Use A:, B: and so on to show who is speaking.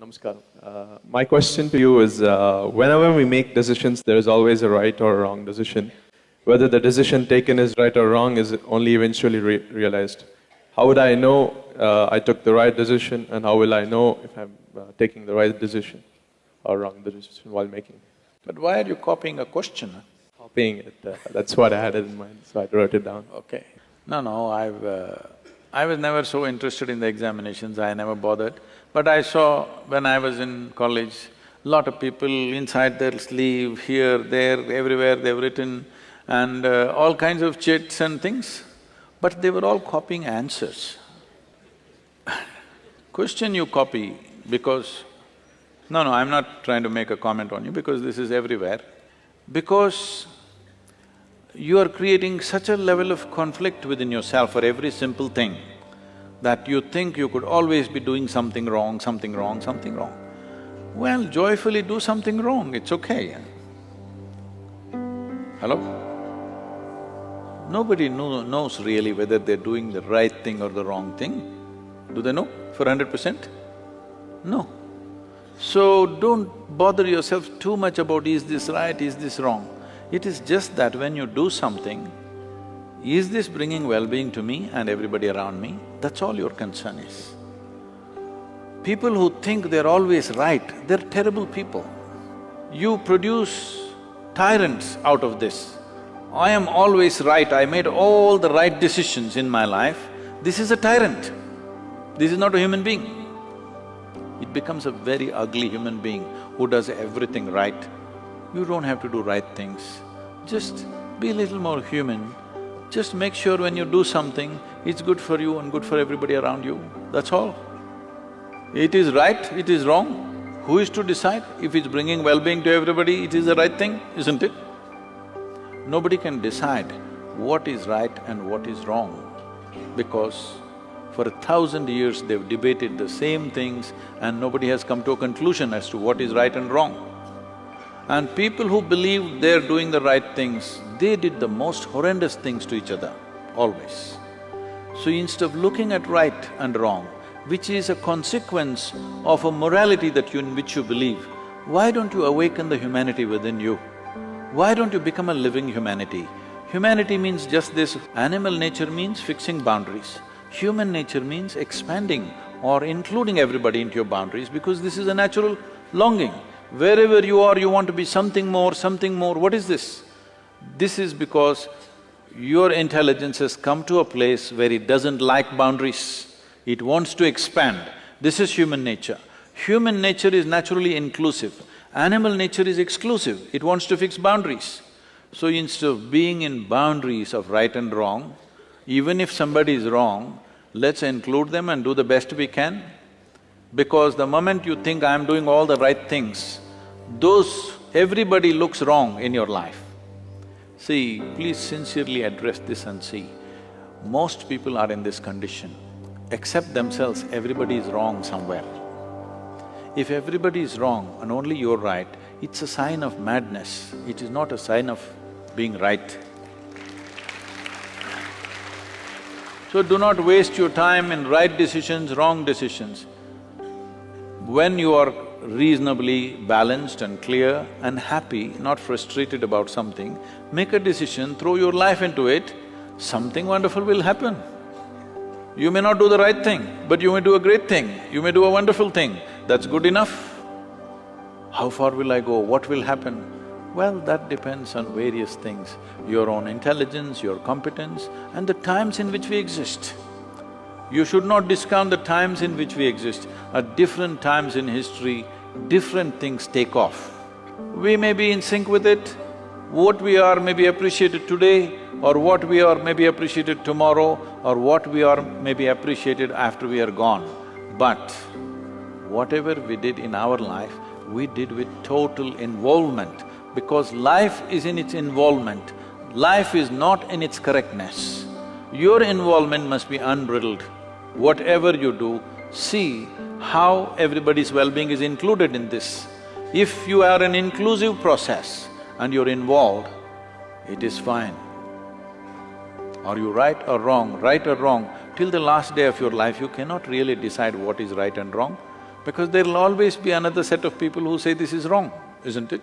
A: Namaskaram. My question to you is, whenever we make decisions, there is always a right or a wrong decision. Whether the decision taken is right or wrong is only eventually realized. How would I know I took the right decision, and how will I know if I'm taking the right decision or wrong decision while making?
B: But why are you copying a question?
A: Copying it, that's what I had in mind, so I wrote it down.
B: Okay. No, I was never so interested in the examinations, I never bothered. But I saw when I was in college, lot of people inside their sleeve, here, there, everywhere they've written and all kinds of chits and things, but they were all copying answers. Question you copy because… No, I'm not trying to make a comment on you because this is everywhere. Because you are creating such a level of conflict within yourself for every simple thing that you think you could always be doing something wrong, something wrong, something wrong. Well, joyfully do something wrong, it's okay. Hello? Nobody knows really whether they're doing the right thing or the wrong thing. Do they know for 100%? No. So don't bother yourself too much about is this right, is this wrong. It is just that when you do something, is this bringing well-being to me and everybody around me? That's all your concern is. People who think they're always right, they're terrible people. You produce tyrants out of this. I am always right, I made all the right decisions in my life. This is a tyrant. This is not a human being. It becomes a very ugly human being who does everything right. You don't have to do right things. Just be a little more human. Just make sure when you do something, it's good for you and good for everybody around you, that's all. It is right, it is wrong. Who is to decide? If it's bringing well-being to everybody, it is the right thing, isn't it? Nobody can decide what is right and what is wrong because for 1,000 years they've debated the same things and nobody has come to a conclusion as to what is right and wrong. And people who believe they're doing the right things, they did the most horrendous things to each other, always. So instead of looking at right and wrong, which is a consequence of a morality in which you believe, why don't you awaken the humanity within you? Why don't you become a living humanity? Humanity means just this, animal nature means fixing boundaries. Human nature means expanding or including everybody into your boundaries because this is a natural longing. Wherever you are, you want to be something more, what is this? This is because your intelligence has come to a place where it doesn't like boundaries, it wants to expand. This is human nature. Human nature is naturally inclusive, animal nature is exclusive, it wants to fix boundaries. So instead of being in boundaries of right and wrong, even if somebody is wrong, let's include them and do the best we can. Because the moment you think, I'm doing all the right things, everybody looks wrong in your life. See, please sincerely address this and see, most people are in this condition. Except themselves, everybody is wrong somewhere. If everybody is wrong and only you're right, it's a sign of madness, it is not a sign of being right. So do not waste your time in right decisions, wrong decisions. When you are reasonably balanced and clear and happy, not frustrated about something, make a decision, throw your life into it, something wonderful will happen. You may not do the right thing, but you may do a great thing, you may do a wonderful thing, that's good enough. How far will I go? What will happen? Well, that depends on various things, your own intelligence, your competence and the times in which we exist. You should not discount the times in which we exist. At different times in history, different things take off. We may be in sync with it, what we are may be appreciated today, or what we are may be appreciated tomorrow, or what we are may be appreciated after we are gone. But whatever we did in our life, we did with total involvement, because life is in its involvement, life is not in its correctness. Your involvement must be unbridled. Whatever you do, see how everybody's well-being is included in this. If you are an inclusive process and you're involved, it is fine. Are you right or wrong? Right or wrong, till the last day of your life, you cannot really decide what is right and wrong. Because there'll always be another set of people who say this is wrong, isn't it?